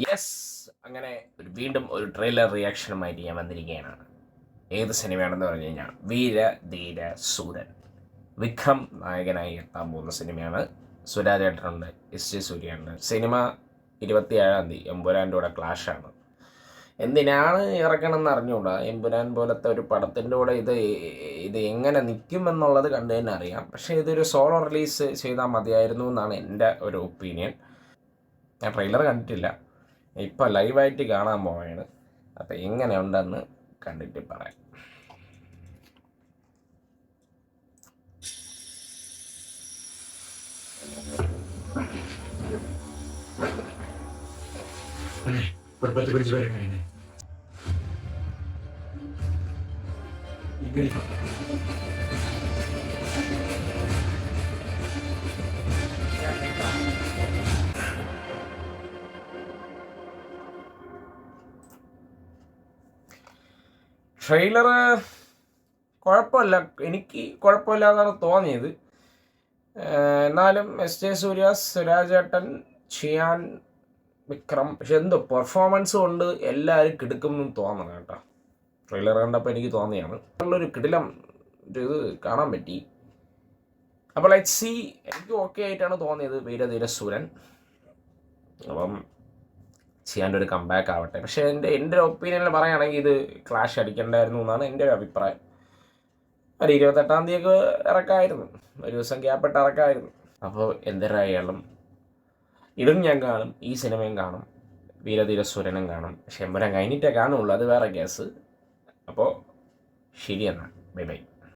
Yes, അങ്ങനെ വീണ്ടും ഒരു ട്രെയിലർ റിയാക്ഷനുമായിട്ട് ഞാൻ വന്നിരിക്കുകയാണ്. ഏത് സിനിമയാണെന്ന് പറഞ്ഞു കഴിഞ്ഞാൽ വീര ധീര സൂരൻ. വിക്രം നായകനായി എത്താൻ പോകുന്ന സിനിമയാണ്. സുരാജേട്ടനുണ്ട്, എസ് സൂര്യയുണ്ട്. സിനിമ 27-ാം തീയതി എമ്പുരാൻ്റെ കൂടെ ക്ലാഷാണ്. എന്തിനാണ് ഇറക്കണമെന്ന് അറിഞ്ഞുകൂടാ. എമ്പുരാൻ പോലത്തെ ഒരു പടത്തിൻ്റെ കൂടെ ഇത് എങ്ങനെ നിൽക്കുമെന്നുള്ളത് കണ്ടു തന്നെ അറിയാം. പക്ഷേ ഇതൊരു സോളോ റിലീസ് ചെയ്താൽ മതിയായിരുന്നു എന്നാണ് എൻ്റെ ഒരു ഒപ്പീനിയൻ. ഞാൻ ട്രെയിലർ കണ്ടിട്ടില്ല, ഇപ്പം ലൈവായിട്ട് കാണാൻ പോവുകയാണ്. അപ്പം എങ്ങനെ ഉണ്ടെന്ന് കണ്ടിട്ട് പറയാം. ട്രെയിലർ കുഴപ്പമില്ല, എനിക്ക് കുഴപ്പമില്ലാന്നാണ് തോന്നിയത്. എന്നാലും എസ് സൂര്യ, സുരാജേട്ടൻ, ചിയാൻ, വിക്രം, പക്ഷെ എന്തോ പെർഫോമൻസ് കൊണ്ട് എല്ലാവരും കിടക്കുമെന്ന് തോന്നണം കേട്ടോ. ട്രെയിലർ കണ്ടപ്പോൾ എനിക്ക് തോന്നിയാണ് ഉള്ളൊരു കിടിലം ഒരു ഇത് കാണാൻ പറ്റി. അപ്പോൾ ലെറ്റ്സ് സീ. എനിക്ക് ഓക്കെ ആയിട്ടാണ് തോന്നിയത് വീരധീര സൂരൻ. അപ്പം ചെയ്യാൻ്റെ ഒരു കംബാക്ക് ആവട്ടെ. പക്ഷേ എൻ്റെ ഒപ്പീനിയനിൽ പറയുകയാണെങ്കിൽ ഇത് ക്ലാഷ് അടിക്കണ്ടായിരുന്നു എന്നാണ് എൻ്റെ ഒരു അഭിപ്രായം. ഒരു 28-ാം തീയതിയൊക്കെ ഇറക്കായിരുന്നു, ഒരു ദിവസം ഗ്യാപ്പിട്ട് ഇറക്കായിരുന്നു. അപ്പോൾ എന്തൊരായാലും ഇതും ഞാൻ കാണും, ഈ സിനിമയും കാണും, വീരധീര സൂരനും കാണും. പക്ഷെ എമ്പുരാൻ കഴിഞ്ഞിട്ടേ കാണുള്ളൂ, അത് വേറെ കേസ്. അപ്പോൾ ശരി എന്നാൽ, ബൈ ബൈ.